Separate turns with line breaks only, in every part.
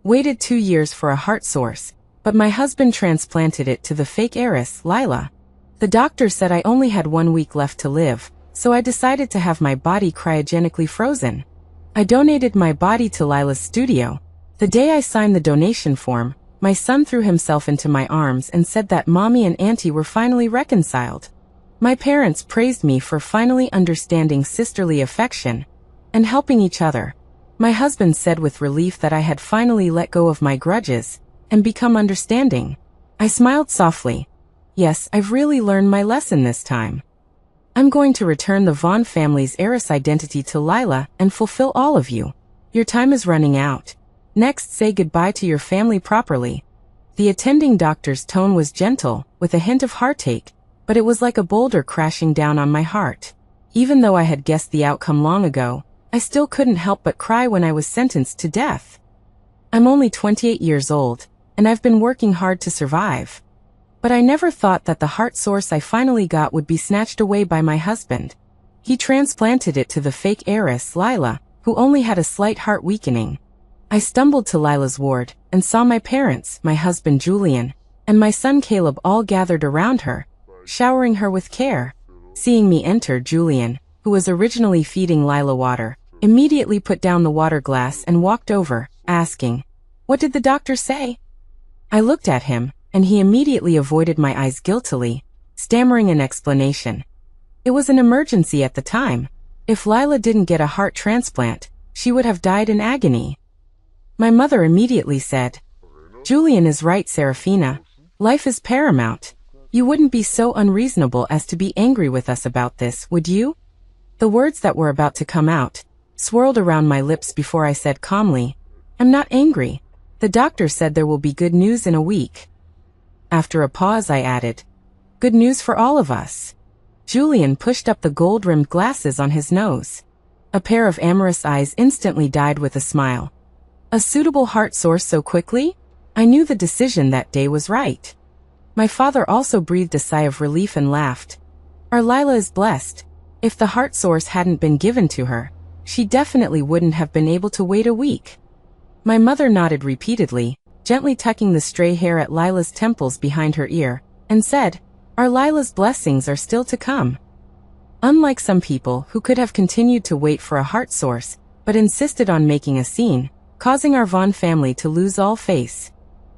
Waited 2 years for a heart source, but my husband transplanted it to the fake heiress, Lila. The doctor said I only had 1 week left to live, so I decided to have my body cryogenically frozen. I donated my body to Lila's studio. The day I signed the donation form, my son threw himself into my arms and said that Mommy and Auntie were finally reconciled. My parents praised me for finally understanding sisterly affection and helping each other. My husband said with relief that I had finally let go of my grudges and become understanding. I smiled softly. Yes, I've really learned my lesson this time. I'm going to return the Vaughn family's heiress identity to Lila and fulfill all of you. Your time is running out. Next, say goodbye to your family properly. The attending doctor's tone was gentle, with a hint of heartache, but it was like a boulder crashing down on my heart. Even though I had guessed the outcome long ago, I still couldn't help but cry when I was sentenced to death. I'm only 28 years old, and I've been working hard to survive. But I never thought that the heart source I finally got would be snatched away by my husband. He transplanted it to the fake heiress, Lila, who only had a slight heart weakening. I stumbled to Lila's ward and saw my parents, my husband Julian, and my son Caleb all gathered around her, showering her with care. Seeing me enter, Julian, who was originally feeding Lila water, immediately put down the water glass and walked over, asking, "What did the doctor say?" I looked at him, and he immediately avoided my eyes guiltily, stammering an explanation. It was an emergency at the time. If Lila didn't get a heart transplant, she would have died in agony. My mother immediately said, "Julian is right, Serafina. Life is paramount. You wouldn't be so unreasonable as to be angry with us about this, would you?" The words that were about to come out swirled around my lips before I said calmly, "I'm not angry. The doctor said there will be good news in a week." After a pause, I added, "Good news for all of us." Julian pushed up the gold-rimmed glasses on his nose. A pair of amorous eyes instantly dyed with a smile. A suitable heart source so quickly? I knew the decision that day was right. My father also breathed a sigh of relief and laughed. Our Lila is blessed. If the heart source hadn't been given to her, she definitely wouldn't have been able to wait a week. My mother nodded repeatedly, gently tucking the stray hair at Lila's temples behind her ear, and said, "Our Lila's blessings are still to come." Unlike some people who could have continued to wait for a heart source, but insisted on making a scene, causing our Vaughn family to lose all face.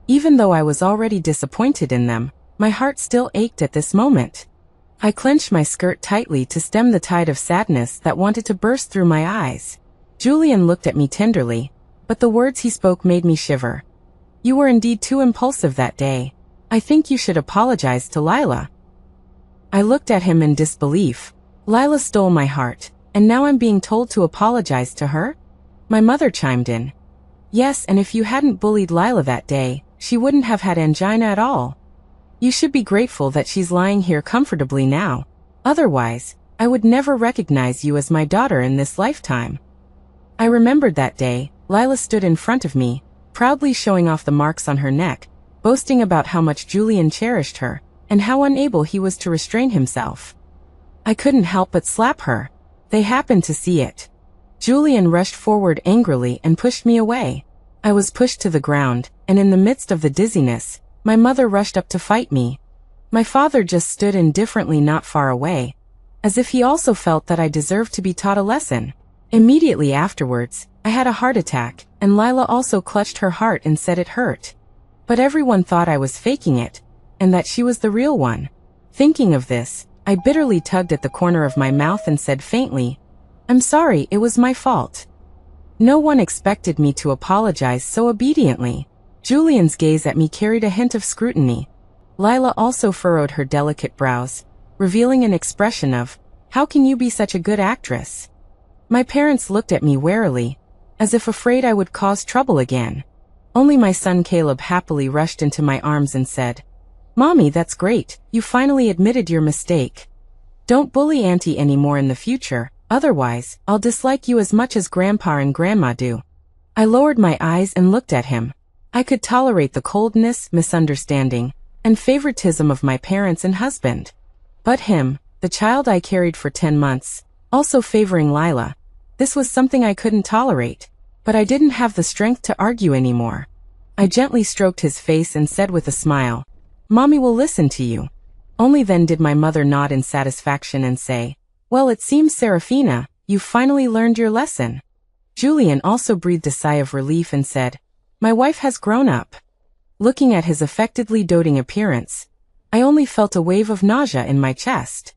Even though I was already disappointed in them, my heart still ached at this moment. I clenched my skirt tightly to stem the tide of sadness that wanted to burst through my eyes. Julian looked at me tenderly, but the words he spoke made me shiver. "You were indeed too impulsive that day. I think you should apologize to Lila." I looked at him in disbelief. Lila stole my heart, and now I'm being told to apologize to her? My mother chimed in. "Yes, and if you hadn't bullied Lila that day, she wouldn't have had angina at all. You should be grateful that she's lying here comfortably now. Otherwise, I would never recognize you as my daughter in this lifetime." I remembered that day. Lila stood in front of me, proudly showing off the marks on her neck, boasting about how much Julian cherished her, and how unable he was to restrain himself. I couldn't help but slap her. They happened to see it. Julian rushed forward angrily and pushed me away. I was pushed to the ground, and in the midst of the dizziness, my mother rushed up to fight me. My father just stood indifferently not far away, as if he also felt that I deserved to be taught a lesson. Immediately afterwards, I had a heart attack, and Lila also clutched her heart and said it hurt. But everyone thought I was faking it, and that she was the real one. Thinking of this, I bitterly tugged at the corner of my mouth and said faintly, "I'm sorry, it was my fault." No one expected me to apologize so obediently. Julian's gaze at me carried a hint of scrutiny. Lila also furrowed her delicate brows, revealing an expression of, "How can you be such a good actress?" My parents looked at me warily, as if afraid I would cause trouble again. Only my son Caleb happily rushed into my arms and said, "Mommy, that's great, you finally admitted your mistake. Don't bully Auntie anymore in the future, otherwise, I'll dislike you as much as Grandpa and Grandma do." I lowered my eyes and looked at him. I could tolerate the coldness, misunderstanding, and favoritism of my parents and husband. But him, the child I carried for 10 months, also favoring Lila, this was something I couldn't tolerate. But I didn't have the strength to argue anymore. I gently stroked his face and said with a smile, "Mommy will listen to you." Only then did my mother nod in satisfaction and say, "Well, it seems, Serafina, you've finally learned your lesson." Julian also breathed a sigh of relief and said, "My wife has grown up." Looking at his affectedly doting appearance, I only felt a wave of nausea in my chest.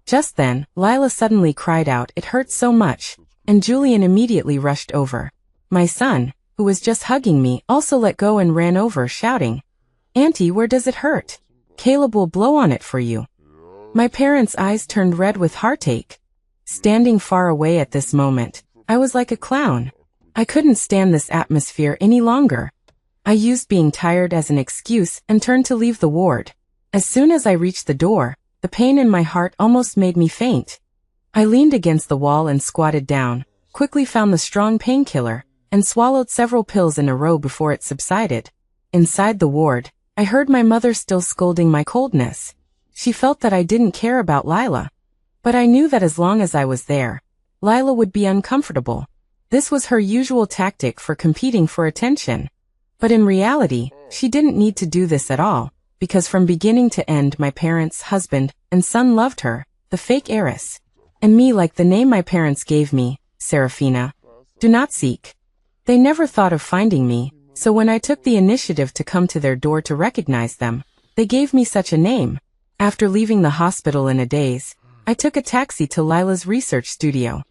Just then, Lila suddenly cried out, "It hurts so much," and Julian immediately rushed over. My son, who was just hugging me, also let go and ran over, shouting, "Auntie, where does it hurt? Caleb will blow on it for you." My parents' eyes turned red with heartache. Standing far away at this moment, I was like a clown. I couldn't stand this atmosphere any longer. I used being tired as an excuse and turned to leave the ward. As soon as I reached the door, the pain in my heart almost made me faint. I leaned against the wall and squatted down, quickly found the strong painkiller, and swallowed several pills in a row before it subsided. Inside the ward, I heard my mother still scolding my coldness. She felt that I didn't care about Lila. But I knew that as long as I was there, Lila would be uncomfortable. This was her usual tactic for competing for attention. But in reality, she didn't need to do this at all, because from beginning to end my parents, husband, and son loved her, the fake heiress. And me, like the name my parents gave me, Serafina. Do not seek. They never thought of finding me, so when I took the initiative to come to their door to recognize them, they gave me such a name. After leaving the hospital in a daze, I took a taxi to Lila's research studio.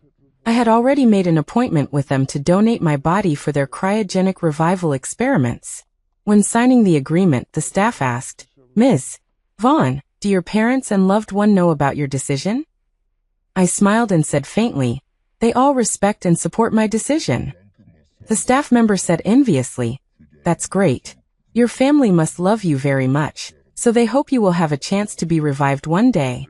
I had already made an appointment with them to donate my body for their cryogenic revival experiments. When signing the agreement, the staff asked, "Ms. Vaughn, do your parents and loved one know about your decision?" I smiled and said faintly, "They all respect and support my decision." The staff member said enviously, "That's great. Your family must love you very much, so they hope you will have a chance to be revived one day."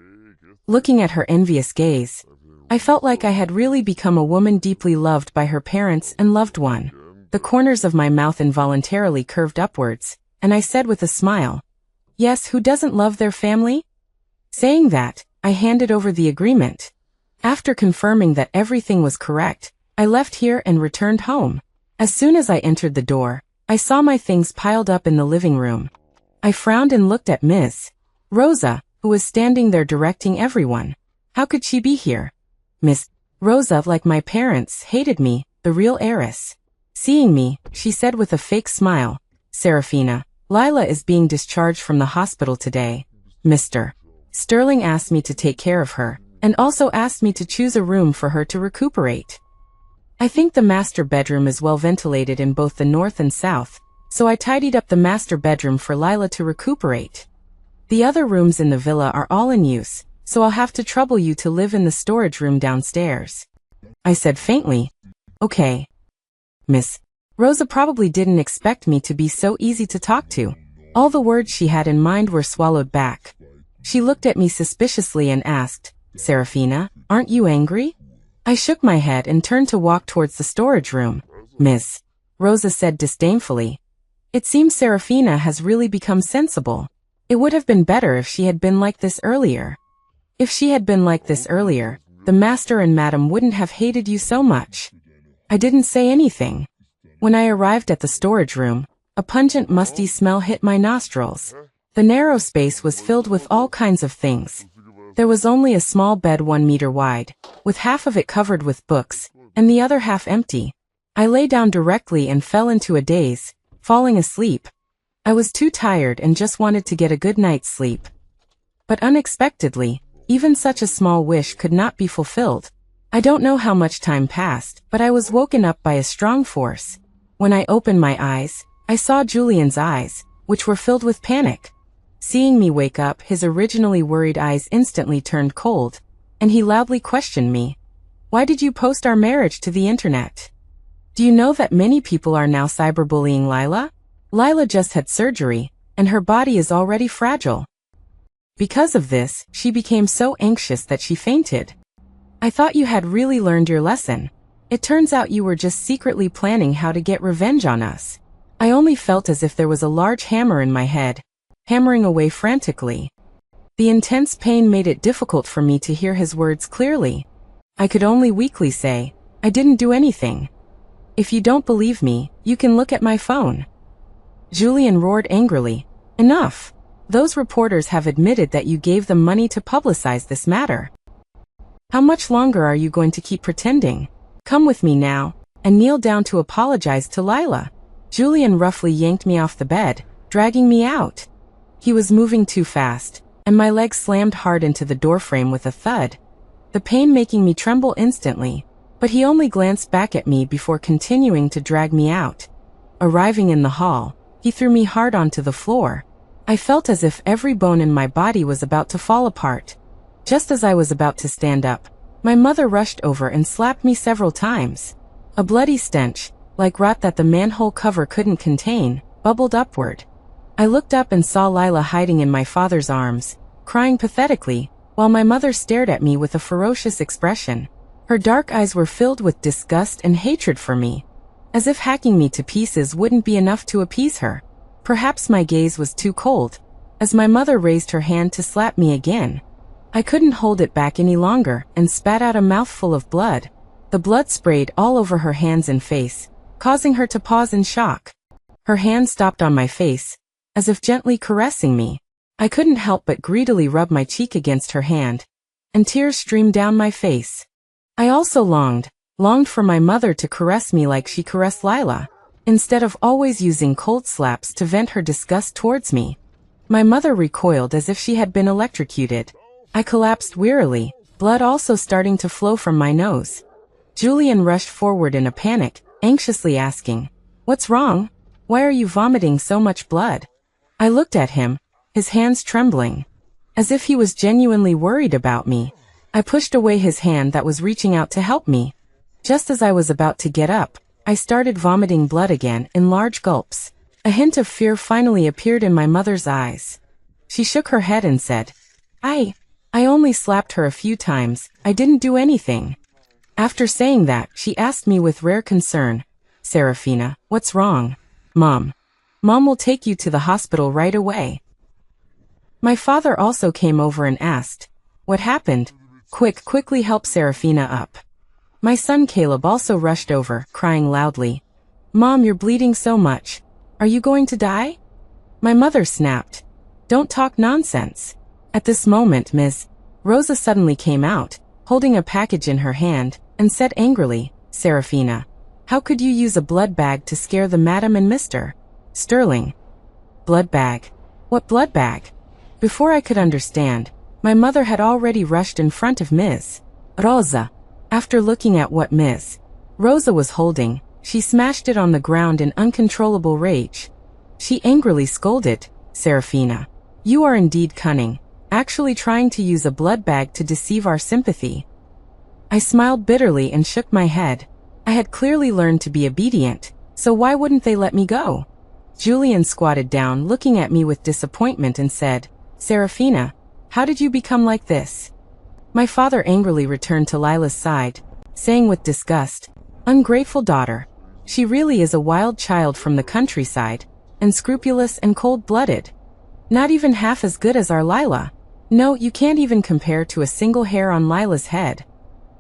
Looking at her envious gaze, I felt like I had really become a woman deeply loved by her parents and loved one. The corners of my mouth involuntarily curved upwards, and I said with a smile, "Yes, who doesn't love their family?" Saying that, I handed over the agreement. After confirming that everything was correct, I left here and returned home. As soon as I entered the door, I saw my things piled up in the living room. I frowned and looked at Ms. Rosa, who was standing there directing everyone. How could she be here? Miss Rosa, like my parents, hated me, the real heiress. Seeing me, she said with a fake smile, "Serafina, Lila is being discharged from the hospital today. Mr. Sterling asked me to take care of her, and also asked me to choose a room for her to recuperate. I think the master bedroom is well ventilated in both the north and south, so I tidied up the master bedroom for Lila to recuperate. The other rooms in the villa are all in use, so I'll have to trouble you to live in the storage room downstairs." I said faintly, "Okay." Miss Rosa probably didn't expect me to be so easy to talk to. All the words she had in mind were swallowed back. She looked at me suspiciously and asked, "Serafina, aren't you angry?" I shook my head and turned to walk towards the storage room. "Miss Rosa said disdainfully, "It seems Serafina has really become sensible. It would have been better if she had been like this earlier." If she had been like this earlier, the master and madam wouldn't have hated you so much. I didn't say anything. When I arrived at the storage room, a pungent musty smell hit my nostrils. The narrow space was filled with all kinds of things. There was only a small bed 1 meter wide, with half of it covered with books, and the other half empty. I lay down directly and fell into a daze, falling asleep. I was too tired and just wanted to get a good night's sleep. But unexpectedly, even such a small wish could not be fulfilled. I don't know how much time passed, but I was woken up by a strong force. When I opened my eyes, I saw Julian's eyes, which were filled with panic. Seeing me wake up, his originally worried eyes instantly turned cold, and he loudly questioned me. "Why did you post our marriage to the internet? Do you know that many people are now cyberbullying Lila? Lila just had surgery, and her body is already fragile. Because of this, she became so anxious that she fainted. I thought you had really learned your lesson. It turns out you were just secretly planning how to get revenge on us." I only felt as if there was a large hammer in my head, hammering away frantically. The intense pain made it difficult for me to hear his words clearly. I could only weakly say, "I didn't do anything. If you don't believe me, you can look at my phone." Julian roared angrily. Enough! Those reporters have admitted that you gave them money to publicize this matter. How much longer are you going to keep pretending? Come with me now, and kneel down to apologize to Lila. Julian roughly yanked me off the bed, dragging me out. He was moving too fast, and my legs slammed hard into the doorframe with a thud, the pain making me tremble instantly, but he only glanced back at me before continuing to drag me out. Arriving in the hall, he threw me hard onto the floor. I felt as if every bone in my body was about to fall apart. Just as I was about to stand up, my mother rushed over and slapped me several times. A bloody stench, like rot that the manhole cover couldn't contain, bubbled upward. I looked up and saw Lila hiding in my father's arms, crying pathetically, while my mother stared at me with a ferocious expression. Her dark eyes were filled with disgust and hatred for me, as if hacking me to pieces wouldn't be enough to appease her. Perhaps my gaze was too cold, as my mother raised her hand to slap me again. I couldn't hold it back any longer and spat out a mouthful of blood. The blood sprayed all over her hands and face, causing her to pause in shock. Her hand stopped on my face, as if gently caressing me. I couldn't help but greedily rub my cheek against her hand, and tears streamed down my face. I also longed for my mother to caress me like she caressed Lila, instead of always using cold slaps to vent her disgust towards me. My mother recoiled as if she had been electrocuted. I collapsed wearily, blood also starting to flow from my nose. Julian rushed forward in a panic, anxiously asking, "What's wrong? Why are you vomiting so much blood?" I looked at him, his hands trembling, as if he was genuinely worried about me. I pushed away his hand that was reaching out to help me. Just as I was about to get up, I started vomiting blood again in large gulps. A hint of fear finally appeared in my mother's eyes. She shook her head and said, I only slapped her a few times, I didn't do anything." After saying that, she asked me with rare concern, "Serafina, what's wrong?" Mom will take you to the hospital right away." My father also came over and asked, "What happened? Quickly help Serafina up." My son Caleb also rushed over, crying loudly, "Mom, you're bleeding so much. Are you going to die?" My mother snapped, "Don't talk nonsense." At this moment, Ms. Rosa suddenly came out, holding a package in her hand, and said angrily, "Serafina, how could you use a blood bag to scare the Madam and Mr. Sterling?" Blood bag? What blood bag? Before I could understand, my mother had already rushed in front of Ms. Rosa. After looking at what Ms. Rosa was holding, she smashed it on the ground in uncontrollable rage. She angrily scolded, "Serafina, you are indeed cunning, actually trying to use a blood bag to deceive our sympathy." I smiled bitterly and shook my head. I had clearly learned to be obedient, so why wouldn't they let me go? Julian squatted down, looking at me with disappointment, and said, "Serafina, how did you become like this?" My father angrily returned to Lila's side, saying with disgust, "Ungrateful daughter. She really is a wild child from the countryside, unscrupulous and cold-blooded. Not even half as good as our Lila. No, you can't even compare to a single hair on Lila's head."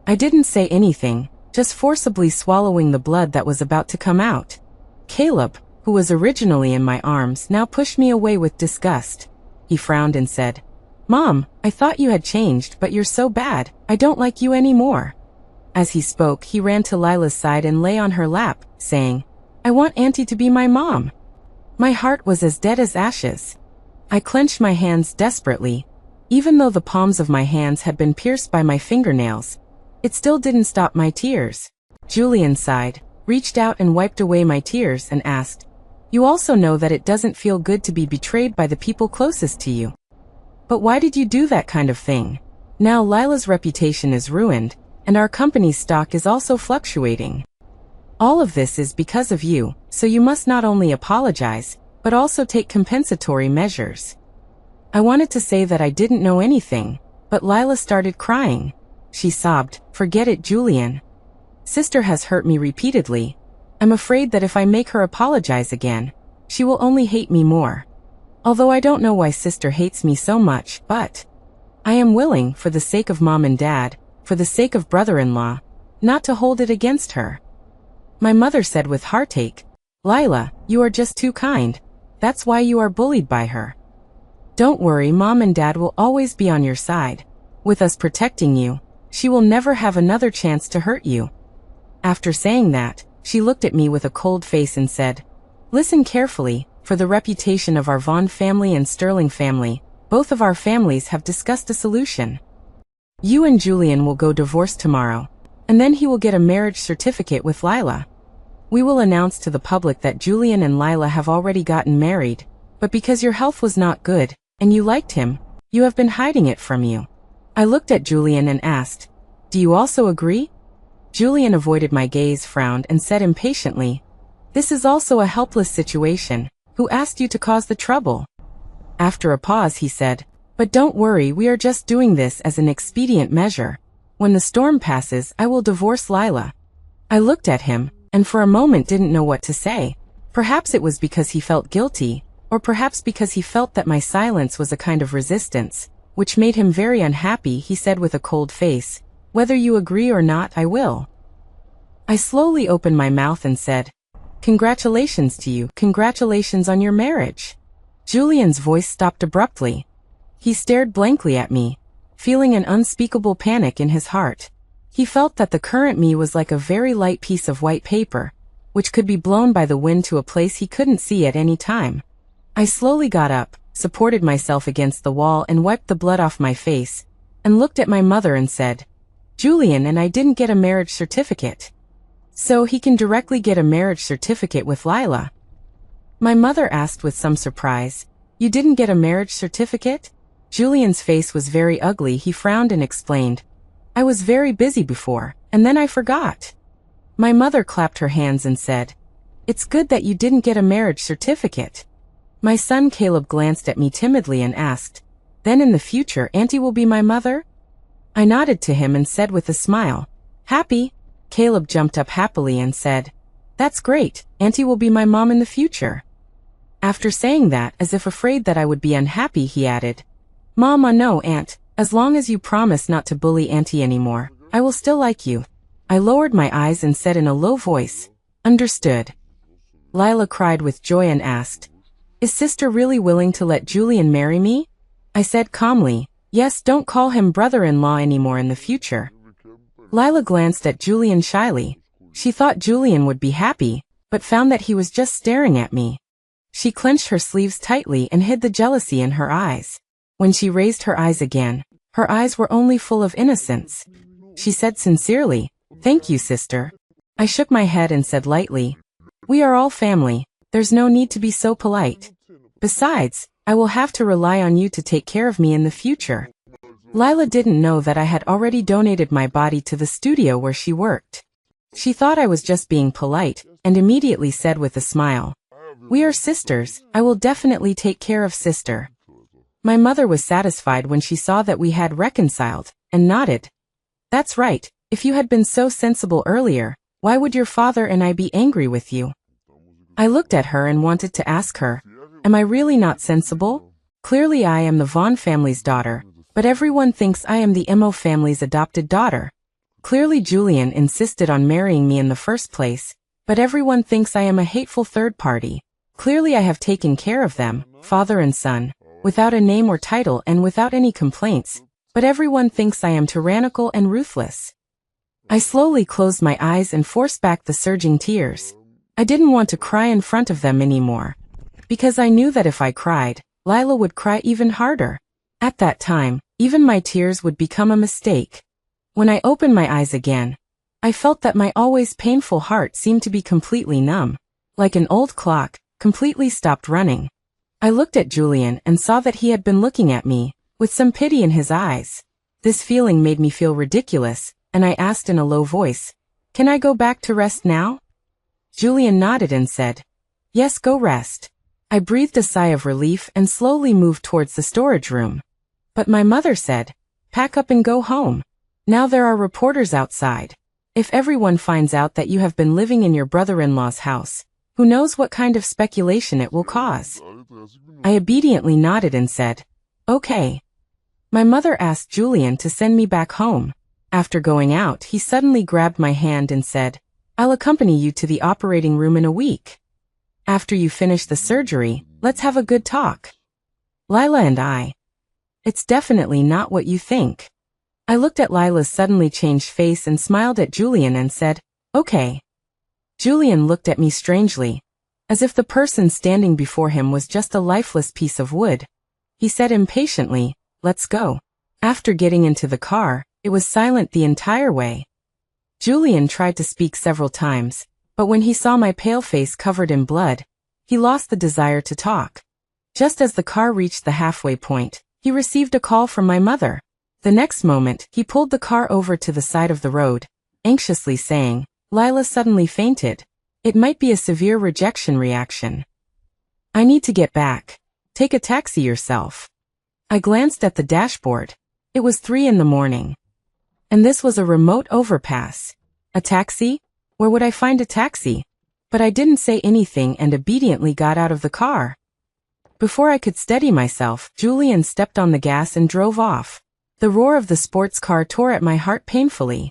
I didn't say anything, just forcibly swallowing the blood that was about to come out. Caleb, who was originally in my arms, now pushed me away with disgust. He frowned and said, "Mom, I thought you had changed, but you're so bad, I don't like you anymore." As he spoke, he ran to Lila's side and lay on her lap, saying, "I want Auntie to be my mom." My heart was as dead as ashes. I clenched my hands desperately. Even though the palms of my hands had been pierced by my fingernails, it still didn't stop my tears. Julian sighed, reached out and wiped away my tears, and asked, "You also know that it doesn't feel good to be betrayed by the people closest to you. But why did you do that kind of thing? Now Lila's reputation is ruined, and our company's stock is also fluctuating. All of this is because of you, so you must not only apologize, but also take compensatory measures." I wanted to say that I didn't know anything, but Lila started crying. She sobbed, "Forget it, Julian. Sister has hurt me repeatedly. I'm afraid that if I make her apologize again, she will only hate me more. Although I don't know why sister hates me so much, but I am willing, for the sake of mom and dad, for the sake of brother-in-law, not to hold it against her." My mother said with heartache, "Lila, you are just too kind. That's why you are bullied by her. Don't worry, Mom and Dad will always be on your side. With us protecting you, she will never have another chance to hurt you. After saying that, she looked at me with a cold face and said, Listen carefully, for the reputation of our Vaughn family and Sterling family, both of our families have discussed a solution. You and Julian will go divorce tomorrow, and then he will get a marriage certificate with Lila. We will announce to the public that Julian and Lila have already gotten married, but because your health was not good, and you liked him, you have been hiding it from you. I looked at Julian and asked, Do you also agree? Julian avoided my gaze, frowned, and said impatiently, This is also a helpless situation. Who asked you to cause the trouble? After a pause he said, But don't worry, we are just doing this as an expedient measure. When the storm passes, I will divorce Lila. I looked at him, and for a moment didn't know what to say. Perhaps it was because he felt guilty, or perhaps because he felt that my silence was a kind of resistance, which made him very unhappy. He said with a cold face, Whether you agree or not, I will. I slowly opened my mouth and said, Congratulations to you, congratulations on your marriage. Julian's voice stopped abruptly. He stared blankly at me, feeling an unspeakable panic in his heart. He felt that the current me was like a very light piece of white paper, which could be blown by the wind to a place he couldn't see at any time. I slowly got up, supported myself against the wall and wiped the blood off my face, and looked at my mother and said, Julian and I didn't get a marriage certificate. So he can directly get a marriage certificate with Lila? My mother asked with some surprise, You didn't get a marriage certificate? Julian's face was very ugly. He frowned and explained, I was very busy before, and then I forgot. My mother clapped her hands and said, It's good that you didn't get a marriage certificate. My son Caleb glanced at me timidly and asked, Then in the future Auntie will be my mother? I nodded to him and said with a smile, Happy? Caleb jumped up happily and said, That's great, Auntie will be my mom in the future. After saying that, as if afraid that I would be unhappy, he added, Mama, no, Aunt. As long as you promise not to bully Auntie anymore, I will still like you. I lowered my eyes and said in a low voice, Understood. Lila cried with joy and asked, Is Sister really willing to let Julian marry me? I said calmly, Yes, don't call him brother-in-law anymore in the future. Lila glanced at Julian shyly. She thought Julian would be happy, but found that he was just staring at me. She clenched her sleeves tightly and hid the jealousy in her eyes. When she raised her eyes again, her eyes were only full of innocence. She said sincerely, Thank you, sister. I shook my head and said lightly, We are all family. There's no need to be so polite. Besides, I will have to rely on you to take care of me in the future. Lila didn't know that I had already donated my body to the studio where she worked. She thought I was just being polite, and immediately said with a smile, We are sisters. I will definitely take care of sister. My mother was satisfied when she saw that we had reconciled, and nodded. That's right, if you had been so sensible earlier, why would your father and I be angry with you? I looked at her and wanted to ask her, Am I really not sensible? Clearly I am the Vaughn family's daughter, but everyone thinks I am the Emo family's adopted daughter. Clearly Julian insisted on marrying me in the first place, but everyone thinks I am a hateful third party. Clearly I have taken care of them, father and son, without a name or title and without any complaints, but everyone thinks I am tyrannical and ruthless. I slowly closed my eyes and forced back the surging tears. I didn't want to cry in front of them anymore, because I knew that if I cried, Lila would cry even harder. At that time, even my tears would become a mistake. When I opened my eyes again, I felt that my always painful heart seemed to be completely numb, like an old clock, completely stopped running. I looked at Julian and saw that he had been looking at me, with some pity in his eyes. This feeling made me feel ridiculous, and I asked in a low voice, Can I go back to rest now? Julian nodded and said, Yes, go rest. I breathed a sigh of relief and slowly moved towards the storage room. But my mother said, Pack up and go home. Now there are reporters outside. If everyone finds out that you have been living in your brother-in-law's house, who knows what kind of speculation it will cause? I obediently nodded and said, Okay. My mother asked Julian to send me back home. After going out, he suddenly grabbed my hand and said, I'll accompany you to the operating room in a week. After you finish the surgery, let's have a good talk. Lila and I. It's definitely not what you think. I looked at Lila's suddenly changed face and smiled at Julian and said, okay. Julian looked at me strangely, as if the person standing before him was just a lifeless piece of wood. He said impatiently, let's go. After getting into the car, it was silent the entire way. Julian tried to speak several times, but when he saw my pale face covered in blood, he lost the desire to talk. Just as the car reached the halfway point, he received a call from my mother. The next moment, he pulled the car over to the side of the road, anxiously saying, Lila suddenly fainted. It might be a severe rejection reaction. I need to get back. Take a taxi yourself. I glanced at the dashboard. It was 3 in the morning. And this was a remote overpass. A taxi? Where would I find a taxi? But I didn't say anything and obediently got out of the car. Before I could steady myself, Julian stepped on the gas and drove off. The roar of the sports car tore at my heart painfully.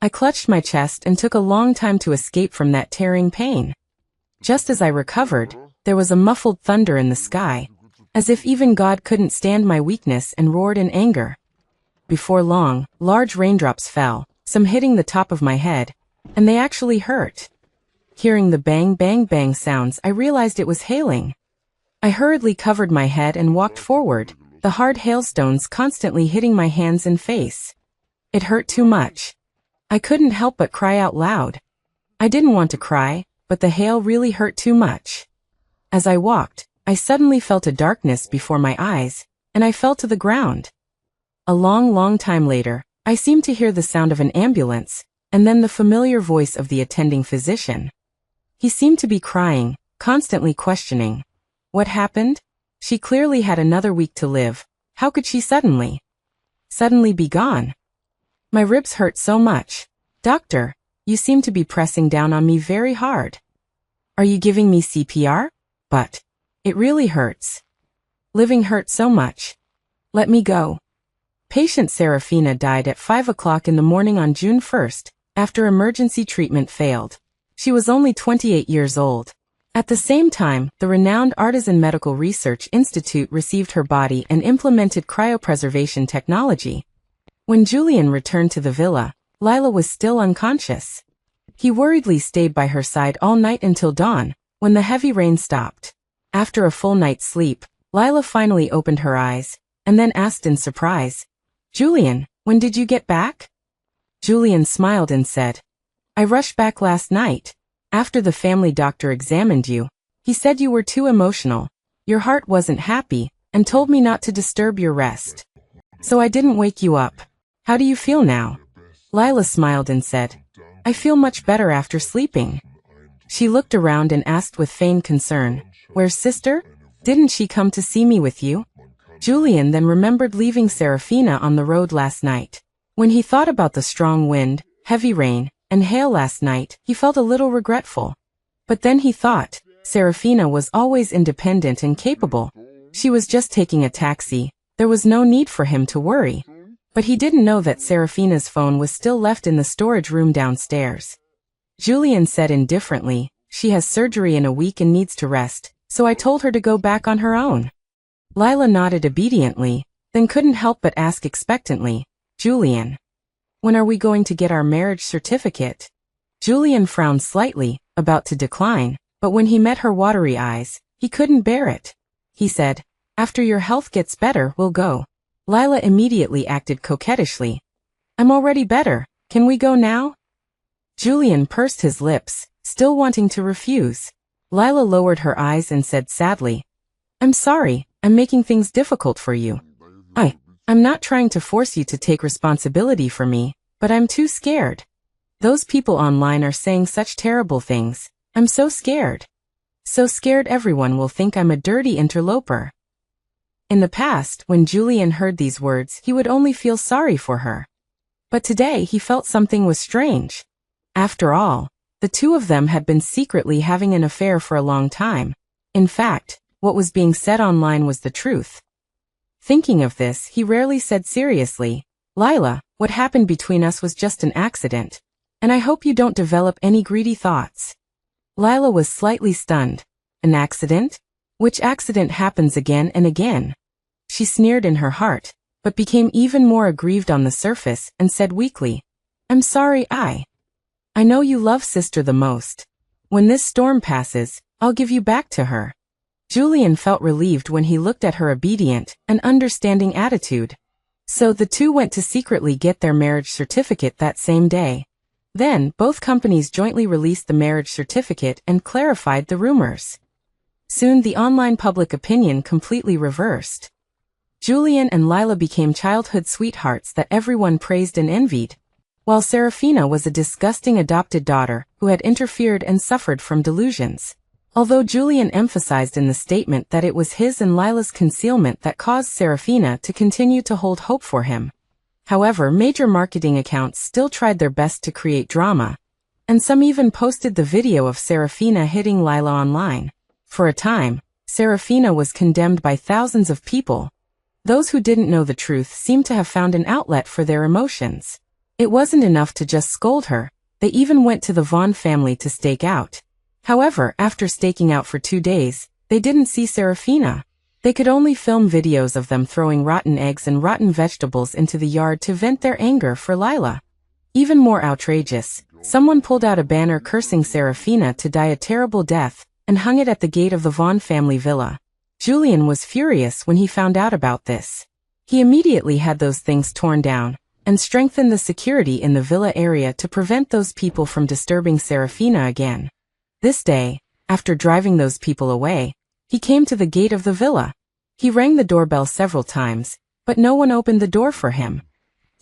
I clutched my chest and took a long time to escape from that tearing pain. Just as I recovered, there was a muffled thunder in the sky, as if even God couldn't stand my weakness and roared in anger. Before long, large raindrops fell, some hitting the top of my head, and they actually hurt. Hearing the bang bang bang sounds, I realized it was hailing. I hurriedly covered my head and walked forward, the hard hailstones constantly hitting my hands and face. It hurt too much. I couldn't help but cry out loud. I didn't want to cry, but the hail really hurt too much. As I walked, I suddenly felt a darkness before my eyes, and I fell to the ground. A long time later, I seemed to hear the sound of an ambulance, and then the familiar voice of the attending physician. He seemed to be crying, constantly questioning. What happened? She clearly had another week to live. How could she suddenly be gone? My ribs hurt so much. Doctor, you seem to be pressing down on me very hard. Are you giving me CPR? But it really hurts. Living hurts so much. Let me go. Patient Serafina died at 5 o'clock in the morning on June 1st, after emergency treatment failed. She was only 28 years old. At the same time, the renowned Artisan Medical Research Institute received her body and implemented cryopreservation technology. When Julian returned to the villa, Lila was still unconscious. He worriedly stayed by her side all night until dawn, when the heavy rain stopped. After a full night's sleep, Lila finally opened her eyes, and then asked in surprise, Julian, when did you get back? Julian smiled and said, I rushed back last night. After the family doctor examined you, he said you were too emotional, your heart wasn't happy, and told me not to disturb your rest. So I didn't wake you up. How do you feel now? Lila smiled and said, I feel much better after sleeping. She looked around and asked with feigned concern, Where's sister? Didn't she come to see me with you? Julian then remembered leaving Serafina on the road last night. When he thought about the strong wind, heavy rain, and hail last night, he felt a little regretful. But then he thought, Serafina was always independent and capable. She was just taking a taxi. There was no need for him to worry. But he didn't know that Serafina's phone was still left in the storage room downstairs. Julian said indifferently, she has surgery in a week and needs to rest, so I told her to go back on her own. Lila nodded obediently, then couldn't help but ask expectantly, Julian, when are we going to get our marriage certificate? Julian frowned slightly, about to decline, but when he met her watery eyes, he couldn't bear it. He said, after your health gets better, we'll go. Lila immediately acted coquettishly. I'm already better. Can we go now? Julian pursed his lips, still wanting to refuse. Lila lowered her eyes and said sadly, I'm sorry, I'm making things difficult for you. I'm not trying to force you to take responsibility for me, but I'm too scared. Those people online are saying such terrible things. I'm so scared. So scared everyone will think I'm a dirty interloper. In the past, when Julian heard these words, he would only feel sorry for her. But today he felt something was strange. After all, the two of them had been secretly having an affair for a long time. In fact, what was being said online was the truth. Thinking of this, he rarely said seriously, Lila, what happened between us was just an accident, and I hope you don't develop any greedy thoughts. Lila was slightly stunned. An accident? Which accident happens again and again? She sneered in her heart, but became even more aggrieved on the surface and said weakly, I'm sorry, I know you love sister the most. When this storm passes, I'll give you back to her. Julian felt relieved when he looked at her obedient and understanding attitude. So the two went to secretly get their marriage certificate that same day. Then, both companies jointly released the marriage certificate and clarified the rumors. Soon the online public opinion completely reversed. Julian and Lila became childhood sweethearts that everyone praised and envied, while Serafina was a disgusting adopted daughter who had interfered and suffered from delusions. Although Julian emphasized in the statement that it was his and Lila's concealment that caused Serafina to continue to hold hope for him. However, major marketing accounts still tried their best to create drama, and some even posted the video of Serafina hitting Lila online. For a time, Serafina was condemned by thousands of people. Those who didn't know the truth seemed to have found an outlet for their emotions. It wasn't enough to just scold her, they even went to the Vaughn family to stake out. However, after staking out for 2 days, they didn't see Serafina. They could only film videos of them throwing rotten eggs and rotten vegetables into the yard to vent their anger for Lila. Even more outrageous, someone pulled out a banner cursing Serafina to die a terrible death and hung it at the gate of the Vaughn family villa. Julian was furious when he found out about this. He immediately had those things torn down and strengthened the security in the villa area to prevent those people from disturbing Serafina again. This day, after driving those people away, he came to the gate of the villa. He rang the doorbell several times, but no one opened the door for him.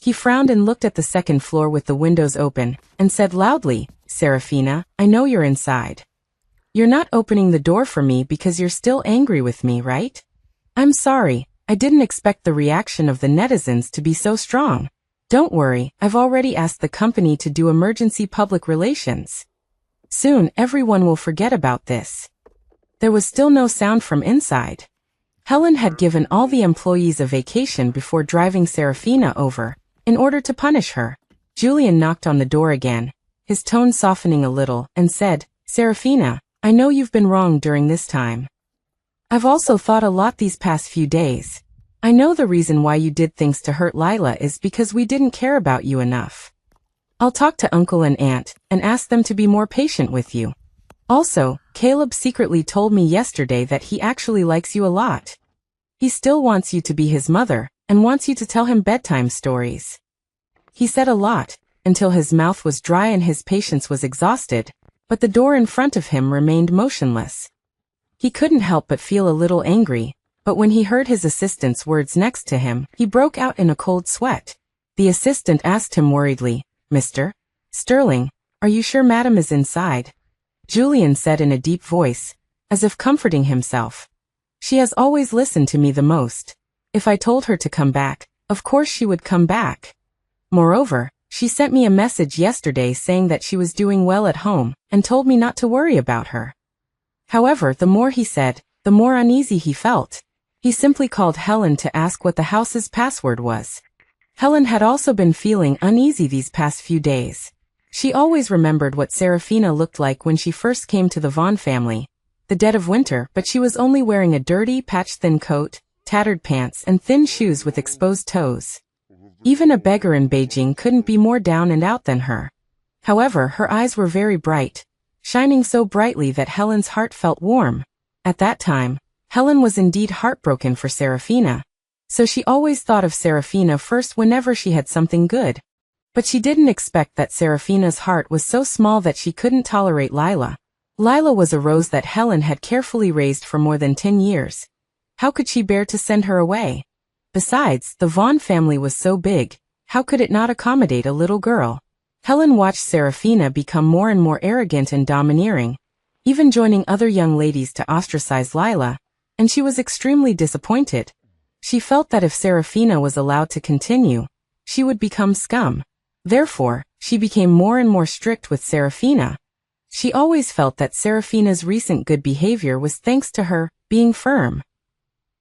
He frowned and looked at the second floor with the windows open and said loudly, Serafina, I know you're inside. You're not opening the door for me because you're still angry with me, right? I'm sorry, I didn't expect the reaction of the netizens to be so strong. Don't worry, I've already asked the company to do emergency public relations. Soon everyone will forget about this. There was still no sound from inside. Helen had given all the employees a vacation before driving Serafina over, in order to punish her. Julian knocked on the door again, his tone softening a little, and said, Serafina, I know you've been wrong during this time. I've also thought a lot these past few days. I know the reason why you did things to hurt Lila is because we didn't care about you enough. I'll talk to Uncle and Aunt and ask them to be more patient with you. Also, Caleb secretly told me yesterday that he actually likes you a lot. He still wants you to be his mother and wants you to tell him bedtime stories. He said a lot, until his mouth was dry and his patience was exhausted, but the door in front of him remained motionless. He couldn't help but feel a little angry, but when he heard his assistant's words next to him, he broke out in a cold sweat. The assistant asked him worriedly, Mr. Sterling, are you sure Madam is inside? Julian said in a deep voice, as if comforting himself. She has always listened to me the most. If I told her to come back, of course she would come back. Moreover, she sent me a message yesterday saying that she was doing well at home and told me not to worry about her. However, the more he said, the more uneasy he felt. He simply called Helen to ask what the house's password was. Helen had also been feeling uneasy these past few days. She always remembered what Serafina looked like when she first came to the Vaughn family, the dead of winter, but she was only wearing a dirty, patch-thin coat, tattered pants, and thin shoes with exposed toes. Even a beggar in Beijing couldn't be more down and out than her. However, her eyes were very bright, shining so brightly that Helen's heart felt warm. At that time, Helen was indeed heartbroken for Serafina, so she always thought of Serafina first whenever she had something good. But she didn't expect that Serafina's heart was so small that she couldn't tolerate Lila. Lila was a rose that Helen had carefully raised for more than 10 years. How could she bear to send her away? Besides, the Vaughn family was so big, how could it not accommodate a little girl? Helen watched Serafina become more and more arrogant and domineering, even joining other young ladies to ostracize Lila, and she was extremely disappointed. She felt that if Serafina was allowed to continue, she would become scum. Therefore, she became more and more strict with Serafina. She always felt that Serafina's recent good behavior was thanks to her being firm.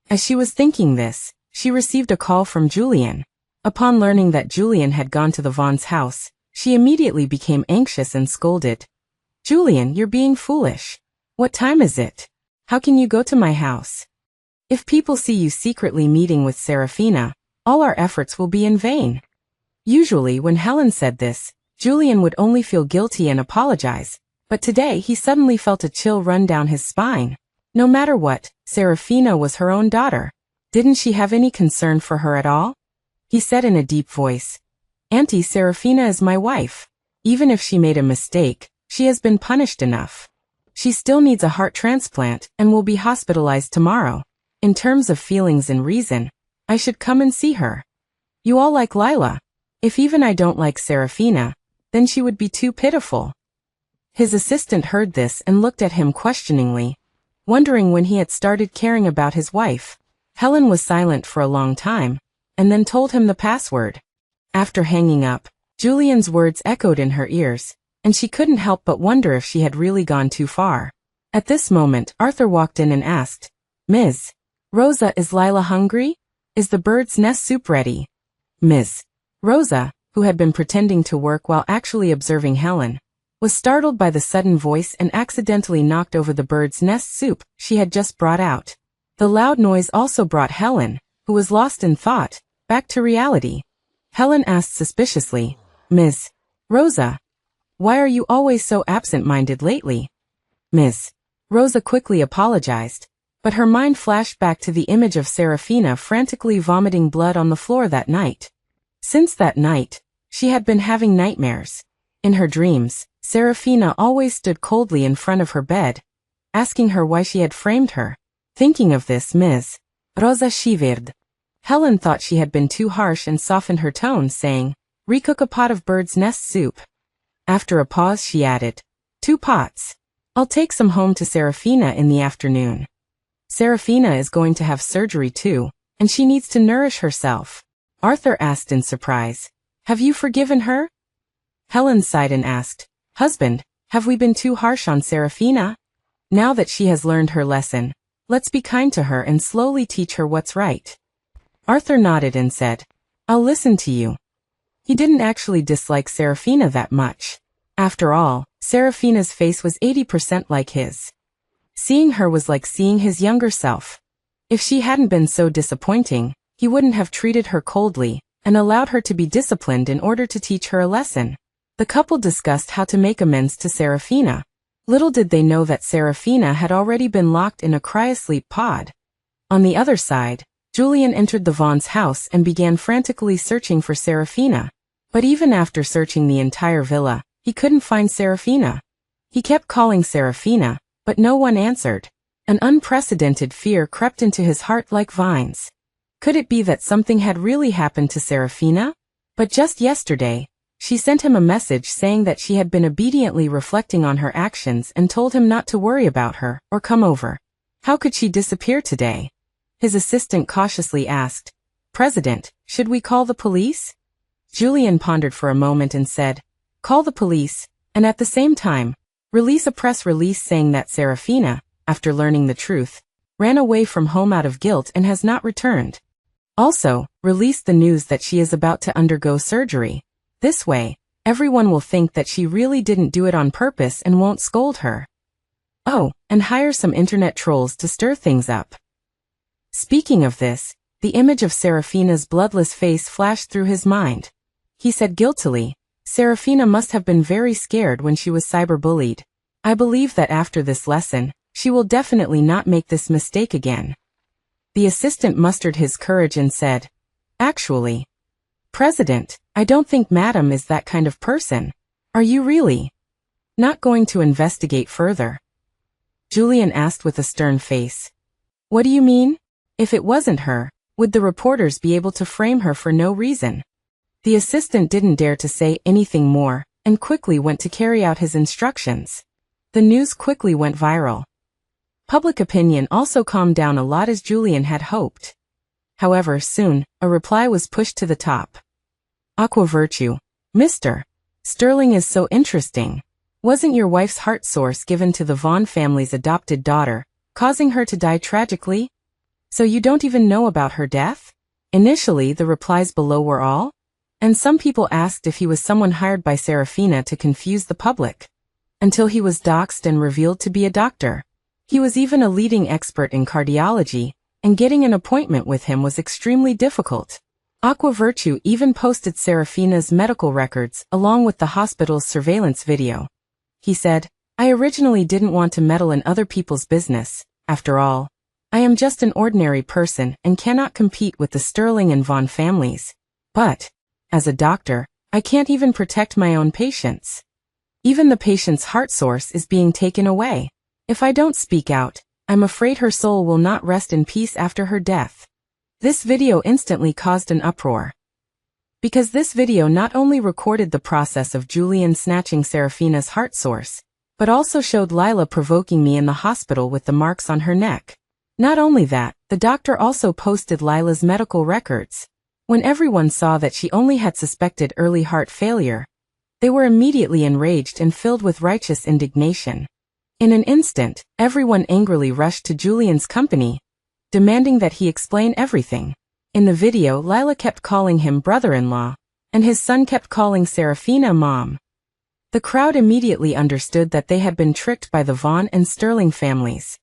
As she was thinking this, she received a call from Julian. Upon learning that Julian had gone to the Vaughn's house, she immediately became anxious and scolded. Julian, you're being foolish. What time is it? How can you go to my house? If people see you secretly meeting with Serafina, all our efforts will be in vain. Usually when Helen said this, Julian would only feel guilty and apologize, but today he suddenly felt a chill run down his spine. No matter what, Serafina was her own daughter. Didn't she have any concern for her at all? He said in a deep voice, Auntie, Serafina is my wife. Even if she made a mistake, she has been punished enough. She still needs a heart transplant and will be hospitalized tomorrow. In terms of feelings and reason, I should come and see her. You all like Lila. If even I don't like Serafina, then she would be too pitiful. His assistant heard this and looked at him questioningly, wondering when he had started caring about his wife. Helen was silent for a long time, and then told him the password. After hanging up, Julian's words echoed in her ears, and she couldn't help but wonder if she had really gone too far. At this moment, Arthur walked in and asked, Ms. Rosa, is Lila hungry? Is the bird's nest soup ready? Ms. Rosa, who had been pretending to work while actually observing Helen, was startled by the sudden voice and accidentally knocked over the bird's nest soup she had just brought out. The loud noise also brought Helen, who was lost in thought, back to reality. Helen asked suspiciously, Ms. Rosa, why are you always so absent-minded lately? Ms. Rosa quickly apologized, but her mind flashed back to the image of Serafina frantically vomiting blood on the floor that night. Since that night, she had been having nightmares. In her dreams, Serafina always stood coldly in front of her bed, asking her why she had framed her. Thinking of this, Ms. Rosa shivered. Helen thought she had been too harsh and softened her tone, saying, Recook a pot of bird's nest soup. After a pause she added, 2 pots. I'll take some home to Serafina in the afternoon. Serafina is going to have surgery too, and she needs to nourish herself. Arthur asked in surprise, Have you forgiven her? Helen sighed and asked, Husband, have we been too harsh on Serafina? Now that she has learned her lesson, let's be kind to her and slowly teach her what's right. Arthur nodded and said, I'll listen to you. He didn't actually dislike Serafina that much. After all, Serafina's face was 80% like his. Seeing her was like seeing his younger self. If she hadn't been so disappointing, he wouldn't have treated her coldly and allowed her to be disciplined in order to teach her a lesson. The couple discussed how to make amends to Serafina. Little did they know that Serafina had already been locked in a cryosleep pod. On the other side, Julian entered the Vaughn's house and began frantically searching for Serafina. But even after searching the entire villa, he couldn't find Serafina. He kept calling Serafina, but no one answered. An unprecedented fear crept into his heart like vines. Could it be that something had really happened to Serafina? But just yesterday, she sent him a message saying that she had been obediently reflecting on her actions and told him not to worry about her or come over. How could she disappear today? His assistant cautiously asked, President, should we call the police? Julian pondered for a moment and said, Call the police, and at the same time, release a press release saying that Serafina, after learning the truth, ran away from home out of guilt and has not returned. Also, release the news that she is about to undergo surgery. This way, everyone will think that she really didn't do it on purpose and won't scold her. Oh, and hire some internet trolls to stir things up. Speaking of this, the image of Serafina's bloodless face flashed through his mind. He said guiltily, Serafina must have been very scared when she was cyberbullied. I believe that after this lesson, she will definitely not make this mistake again. The assistant mustered his courage and said, Actually, President, I don't think Madam is that kind of person. Are you really not going to investigate further? Julian asked with a stern face. What do you mean? If it wasn't her, would the reporters be able to frame her for no reason? The assistant didn't dare to say anything more, and quickly went to carry out his instructions. The news quickly went viral. Public opinion also calmed down a lot as Julian had hoped. However, soon, a reply was pushed to the top. Aqua Virtue. Mr. Sterling is so interesting. Wasn't your wife's heart source given to the Vaughn family's adopted daughter, causing her to die tragically? So you don't even know about her death? Initially, the replies below were all, and some people asked if he was someone hired by Serafina to confuse the public. until he was doxxed and revealed to be a doctor. He was even a leading expert in cardiology, and getting an appointment with him was extremely difficult. Aqua Virtue even posted Serafina's medical records along with the hospital's surveillance video. He said, "I originally didn't want to meddle in other people's business. After all, I am just an ordinary person and cannot compete with the Sterling and Vaughn families. But, as a doctor, I can't even protect my own patients. Even the patient's heart source is being taken away. If I don't speak out, I'm afraid her soul will not rest in peace after her death." This video instantly caused an uproar. Because this video not only recorded the process of Julian snatching Serafina's heart source, but also showed Lila provoking me in the hospital with the marks on her neck. Not only that, the doctor also posted Lila's medical records. When everyone saw that she only had suspected early heart failure, they were immediately enraged and filled with righteous indignation. In an instant, everyone angrily rushed to Julian's company, demanding that he explain everything. In the video, Lila kept calling him brother-in-law, and his son kept calling Serafina mom. The crowd immediately understood that they had been tricked by the Vaughn and Sterling families.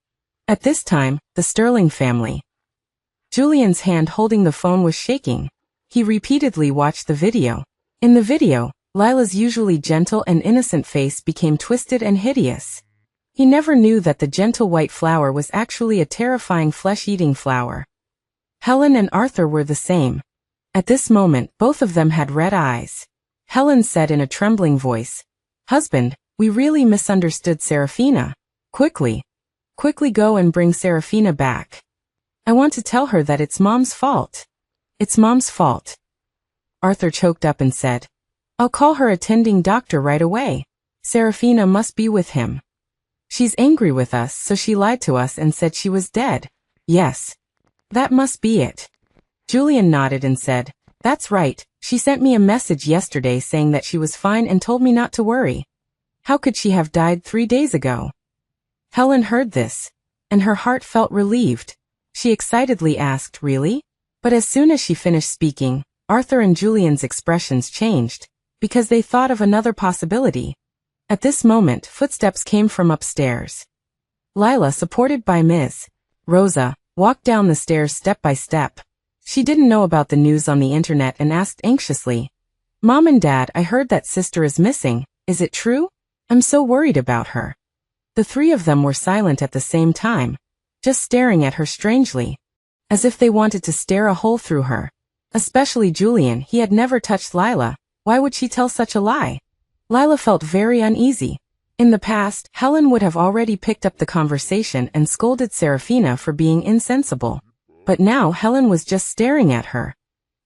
At this time, the Sterling family. Julian's hand holding the phone was shaking. He repeatedly watched the video. In the video, Lila's usually gentle and innocent face became twisted and hideous. He never knew that the gentle white flower was actually a terrifying flesh-eating flower. Helen and Arthur were the same. At this moment, both of them had red eyes. Helen said in a trembling voice, "Husband, we really misunderstood Serafina. Quickly go and bring Serafina back. I want to tell her that it's Mom's fault. It's Mom's fault." Arthur choked up and said, "I'll call her attending doctor right away. Serafina must be with him. She's angry with us, so she lied to us and said she was dead. Yes. That must be it." Julian nodded and said, "That's right. She sent me a message yesterday saying that she was fine and told me not to worry. How could she have died 3 days ago?" Helen heard this, and her heart felt relieved. She excitedly asked, "Really?" But as soon as she finished speaking, Arthur and Julian's expressions changed, because they thought of another possibility. At this moment, footsteps came from upstairs. Lila, supported by Ms. Rosa, walked down the stairs step by step. She didn't know about the news on the internet and asked anxiously, "Mom and Dad, I heard that sister is missing. Is it true? I'm so worried about her." The three of them were silent at the same time, just staring at her strangely, as if they wanted to stare a hole through her. Especially Julian, he had never touched Lila. Why would she tell such a lie? Lila felt very uneasy. In the past, Helen would have already picked up the conversation and scolded Serafina for being insensible. But now Helen was just staring at her,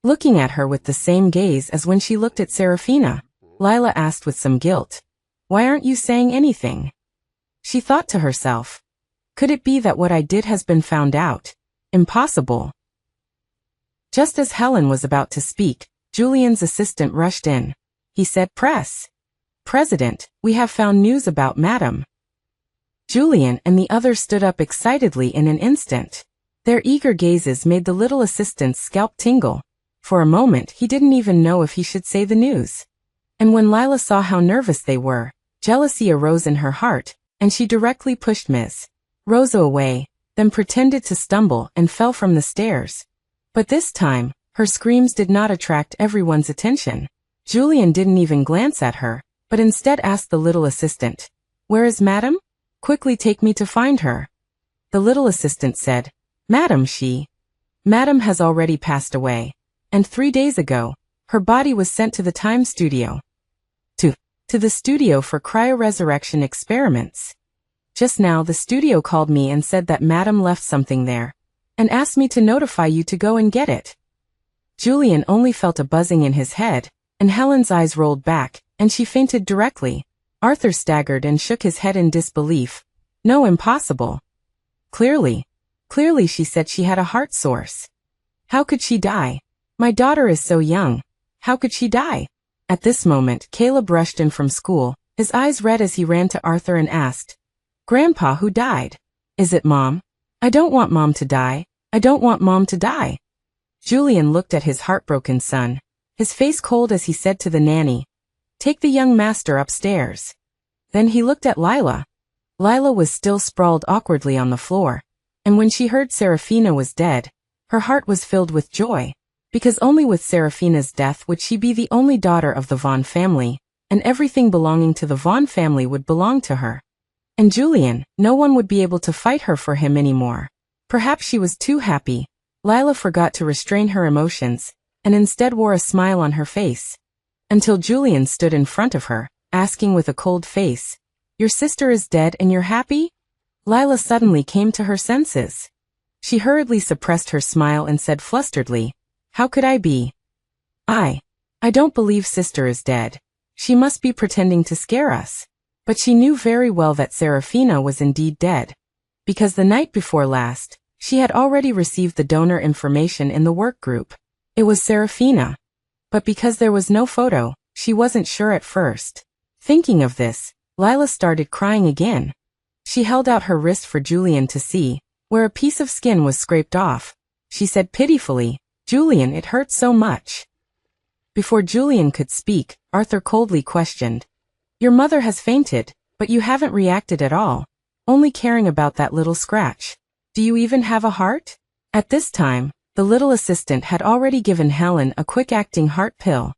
looking at her with the same gaze as when she looked at Serafina. Lila asked with some guilt, "Why aren't you saying anything?" She thought to herself, "Could it be that what I did has been found out? Impossible." Just as Helen was about to speak, Julian's assistant rushed in. He said, President, we have found news about Madam." Julian and the others stood up excitedly in an instant. Their eager gazes made the little assistant's scalp tingle. For a moment, he didn't even know if he should say the news. And when Lila saw how nervous they were, jealousy arose in her heart, and she directly pushed Ms. Rosa away, then pretended to stumble and fell from the stairs. But this time, her screams did not attract everyone's attention. Julian didn't even glance at her, but instead asked the little assistant, "Where is Madam? Quickly take me to find her." The little assistant said, Madam has already passed away, and 3 days ago, her body was sent to the Time Studio. To the studio for cryoresurrection experiments. Just now the studio called me and said that Madam left something there, and asked me to notify you to go and get it. Julian only felt a buzzing in his head, and Helen's eyes rolled back, and she fainted directly. Arthur staggered and shook his head in disbelief. "No, impossible. Clearly she said she had a heart source. How could she die? My daughter is so young. How could she die?" At this moment, Caleb rushed in from school, his eyes red as he ran to Arthur and asked, "Grandpa, who died? Is it Mom? I don't want Mom to die. I don't want Mom to die." Julian looked at his heartbroken son, his face cold as he said to the nanny, "Take the young master upstairs." Then he looked at Lila. Lila was still sprawled awkwardly on the floor, and when she heard Serafina was dead, her heart was filled with joy, because only with Serafina's death would she be the only daughter of the Vaughn family, and everything belonging to the Vaughn family would belong to her. And Julian, no one would be able to fight her for him anymore. Perhaps she was too happy. Lila forgot to restrain her emotions, and instead wore a smile on her face. Until Julian stood in front of her, asking with a cold face, "Your sister is dead and you're happy?" Lila suddenly came to her senses. She hurriedly suppressed her smile and said flusteredly, "How could I be? I don't believe sister is dead. She must be pretending to scare us." But she knew very well that Serafina was indeed dead, because the night before last, she had already received the donor information in the work group. It was Serafina. But because there was no photo, she wasn't sure at first. Thinking of this, Lila started crying again. She held out her wrist for Julian to see, where a piece of skin was scraped off. She said pitifully, "Julian, it hurts so much." Before Julian could speak, Arthur coldly questioned, "Your mother has fainted, but you haven't reacted at all, only caring about that little scratch. Do you even have a heart?" At this time, the little assistant had already given Helen a quick-acting heart pill.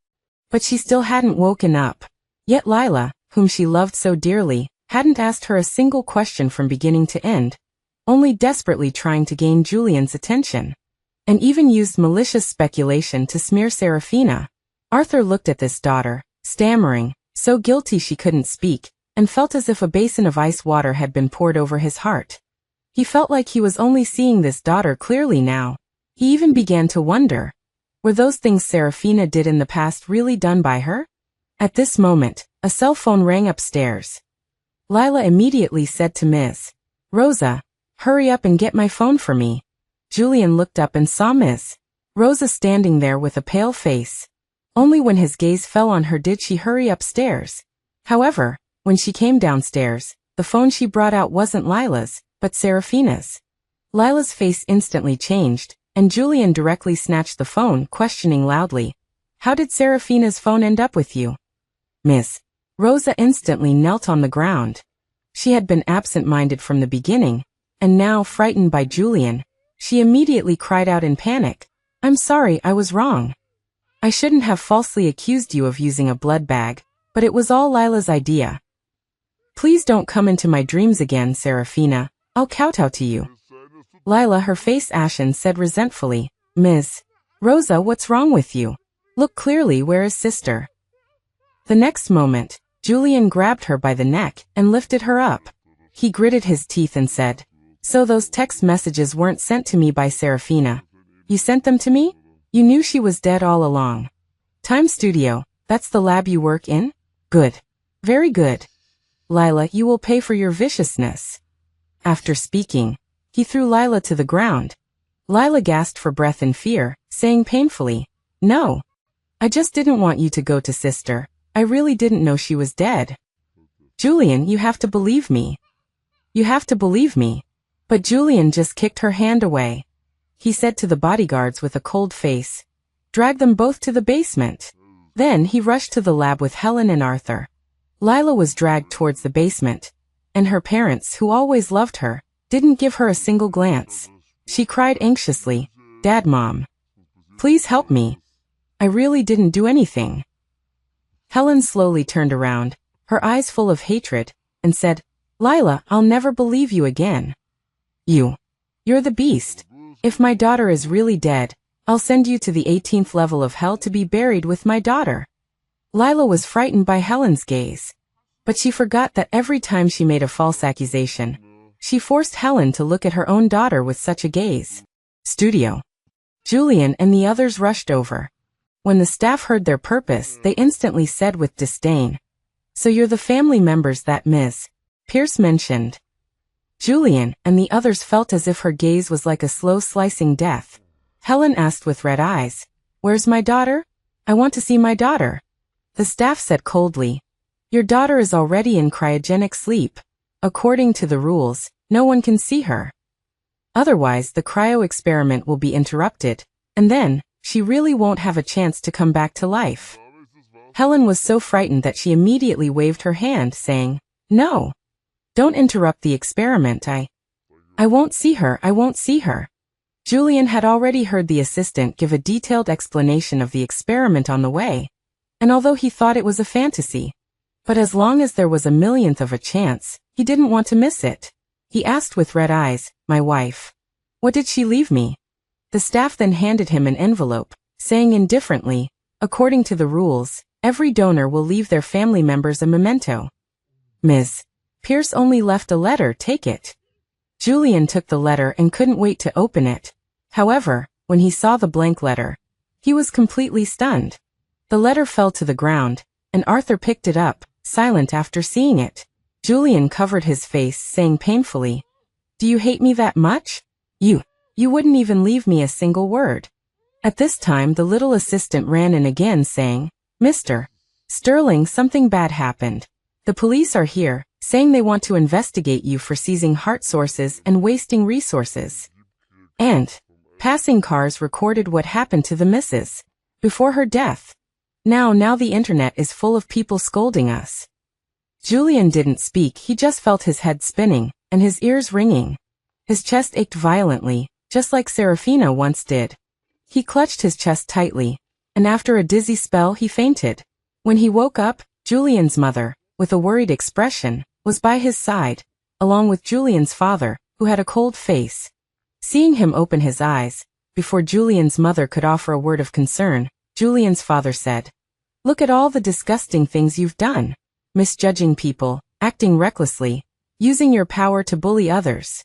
But she still hadn't woken up. Yet Lila, whom she loved so dearly, hadn't asked her a single question from beginning to end, only desperately trying to gain Julian's attention, and even used malicious speculation to smear Serafina. Arthur looked at this daughter, stammering, so guilty she couldn't speak, and felt as if a basin of ice water had been poured over his heart. He felt like he was only seeing this daughter clearly now. He even began to wonder, were those things Serafina did in the past really done by her? At this moment, a cell phone rang upstairs. Lila immediately said to Ms. Rosa, "Hurry up and get my phone for me." Julian looked up and saw Ms. Rosa standing there with a pale face. Only when his gaze fell on her did she hurry upstairs. However, when she came downstairs, the phone she brought out wasn't Lila's, but Serafina's. Lila's face instantly changed, and Julian directly snatched the phone, questioning loudly, "How did Serafina's phone end up with you?" Miss Rosa instantly knelt on the ground. She had been absent-minded from the beginning, and now, frightened by Julian, she immediately cried out in panic, "I'm sorry, I was wrong. I shouldn't have falsely accused you of using a blood bag, but it was all Lila's idea. Please don't come into my dreams again, Serafina. I'll kowtow to you." Lila, her face ashen, said resentfully, "Ms. Rosa, what's wrong with you? Look clearly, where is sister?" The next moment, Julian grabbed her by the neck and lifted her up. He gritted his teeth and said, "So those text messages weren't sent to me by Serafina. You sent them to me? You knew she was dead all along. Time Studio, that's the lab you work in? Good. Very good. Lila, you will pay for your viciousness." After speaking, he threw Lila to the ground. Lila gasped for breath in fear, saying painfully, "No. I just didn't want you to go to sister. I really didn't know she was dead. Julian, you have to believe me. You have to believe me." But Julian just kicked her hand away. He said to the bodyguards with a cold face, "Drag them both to the basement." Then he rushed to the lab with Helen and Arthur. Lila was dragged towards the basement, and her parents, who always loved her, didn't give her a single glance. She cried anxiously, "Dad, Mom, please help me. I really didn't do anything." Helen slowly turned around, her eyes full of hatred, and said, "Lila, I'll never believe you again. You're the beast. If my daughter is really dead, I'll send you to the 18th level of hell to be buried with my daughter." Lila was frightened by Helen's gaze, but she forgot that every time she made a false accusation, she forced Helen to look at her own daughter with such a gaze. Studio. Julian and the others rushed over. When the staff heard their purpose, they instantly said with disdain, "So you're the family members that Ms. Pierce mentioned." Julian and the others felt as if her gaze was like a slow slicing death. Helen asked with red eyes, "Where's my daughter? I want to see my daughter." The staff said coldly, "Your daughter is already in cryogenic sleep. According to the rules, no one can see her. Otherwise, the cryo experiment will be interrupted, and then, she really won't have a chance to come back to life." Helen was so frightened that she immediately waved her hand, saying, No. Don't interrupt the experiment. I won't see her, I won't see her. Julian had already heard the assistant give a detailed explanation of the experiment on the way, and although he thought it was a fantasy, but as long as there was a millionth of a chance, he didn't want to miss it. He asked with red eyes, "My wife. What did she leave me?" The staff then handed him an envelope, saying indifferently, "According to the rules, every donor will leave their family members a memento. Ms. Pierce only left a letter, take it." Julian took the letter and couldn't wait to open it. However, when he saw the blank letter, he was completely stunned. The letter fell to the ground, and Arthur picked it up, silent after seeing it. Julian covered his face, saying painfully, "Do you hate me that much? You wouldn't even leave me a single word." At this time the little assistant ran in again, saying, "Mr. Sterling, something bad happened. The police are here, saying they want to investigate you for seizing heart sources and wasting resources. And passing cars recorded what happened to the missus before her death. Now the internet is full of people scolding us." Julian didn't speak, he just felt his head spinning and his ears ringing. His chest ached violently, just like Serafina once did. He clutched his chest tightly, and after a dizzy spell he fainted. When he woke up, Julian's mother, with a worried expression, was by his side, along with Julian's father, who had a cold face. Seeing him open his eyes, before Julian's mother could offer a word of concern, Julian's father said, "Look at all the disgusting things you've done. Misjudging people, acting recklessly, using your power to bully others.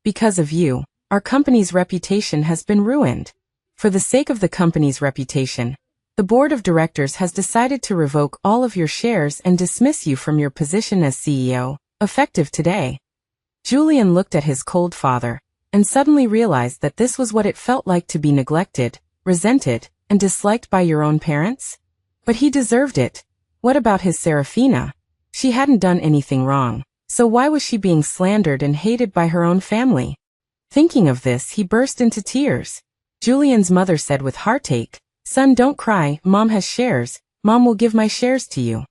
Because of you, our company's reputation has been ruined. For the sake of the company's reputation, the board of directors has decided to revoke all of your shares and dismiss you from your position as CEO, effective today." Julian looked at his cold father, and suddenly realized that this was what it felt like to be neglected, resented, and disliked by your own parents. But he deserved it. What about his Serafina? She hadn't done anything wrong, so why was she being slandered and hated by her own family? Thinking of this, he burst into tears. Julian's mother said with heartache, "Son, don't cry, Mom has shares, Mom will give my shares to you."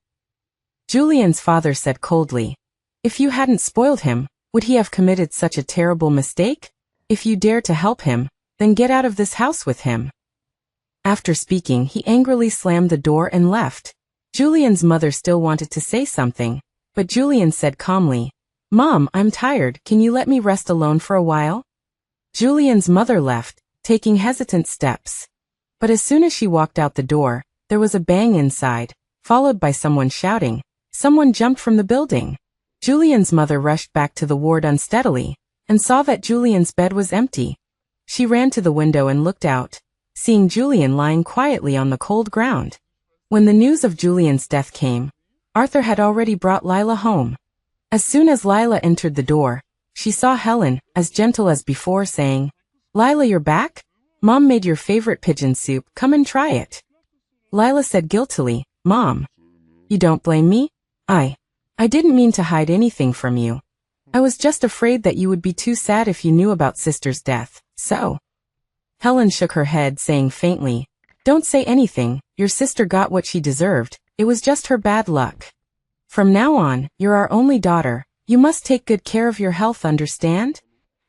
Julian's father said coldly, "If you hadn't spoiled him, would he have committed such a terrible mistake? If you dare to help him, then get out of this house with him." After speaking, he angrily slammed the door and left. Julian's mother still wanted to say something, but Julian said calmly, "Mom, I'm tired, can you let me rest alone for a while?" Julian's mother left, taking hesitant steps. But as soon as she walked out the door, there was a bang inside, followed by someone shouting, "Someone jumped from the building." Julian's mother rushed back to the ward unsteadily, and saw that Julian's bed was empty. She ran to the window and looked out, seeing Julian lying quietly on the cold ground. When the news of Julian's death came, Arthur had already brought Lila home. As soon as Lila entered the door, she saw Helen, as gentle as before, saying, "Lila, you're back? Mom made your favorite pigeon soup, come and try it." Lila said guiltily, "Mom, you don't blame me? I didn't mean to hide anything from you. I was just afraid that you would be too sad if you knew about Sister's death, so." Helen shook her head, saying faintly, "Don't say anything, your sister got what she deserved, it was just her bad luck. From now on, you're our only daughter, you must take good care of your health, understand?"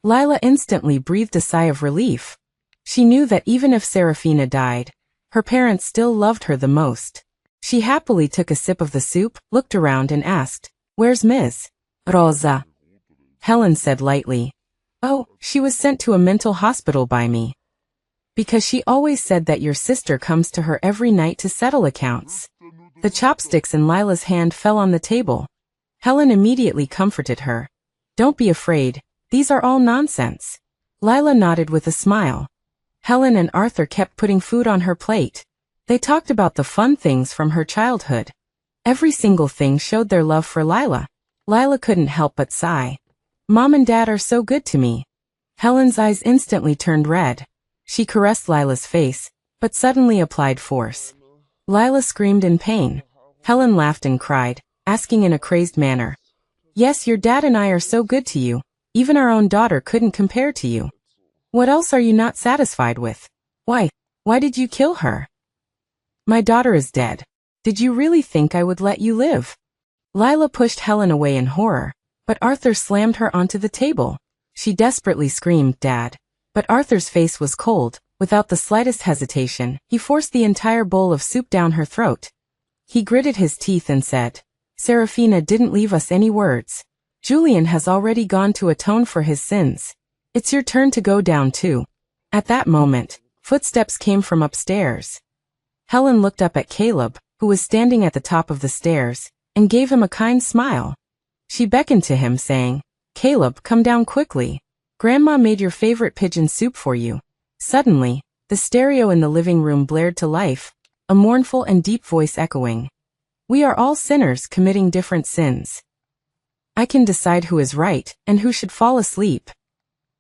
Lila instantly breathed a sigh of relief. She knew that even if Serafina died, her parents still loved her the most. She happily took a sip of the soup, looked around and asked, "Where's Ms. Rosa?" Helen said lightly, "Oh, she was sent to a mental hospital by me. Because she always said that your sister comes to her every night to settle accounts." The chopsticks in Lila's hand fell on the table. Helen immediately comforted her. "Don't be afraid, these are all nonsense." Lila nodded with a smile. Helen and Arthur kept putting food on her plate. They talked about the fun things from her childhood. Every single thing showed their love for Lila. Lila couldn't help but sigh. "Mom and Dad are so good to me." Helen's eyes instantly turned red. She caressed Lila's face, but suddenly applied force. Lila screamed in pain. Helen laughed and cried, asking in a crazed manner, "Yes, your dad and I are so good to you. Even our own daughter couldn't compare to you. What else are you not satisfied with? Why did you kill her?" "My daughter is dead. Did you really think I would let you live?" Lila pushed Helen away in horror, but Arthur slammed her onto the table. She desperately screamed, "Dad!" But Arthur's face was cold. Without the slightest hesitation, he forced the entire bowl of soup down her throat. He gritted his teeth and said, "Serafina didn't leave us any words. Julian has already gone to atone for his sins. It's your turn to go down too." At that moment, footsteps came from upstairs. Helen looked up at Caleb, who was standing at the top of the stairs, and gave him a kind smile. She beckoned to him, saying, "Caleb, come down quickly. Grandma made your favorite pigeon soup for you." Suddenly, the stereo in the living room blared to life, a mournful and deep voice echoing, "We are all sinners committing different sins. I can decide who is right and who should fall asleep."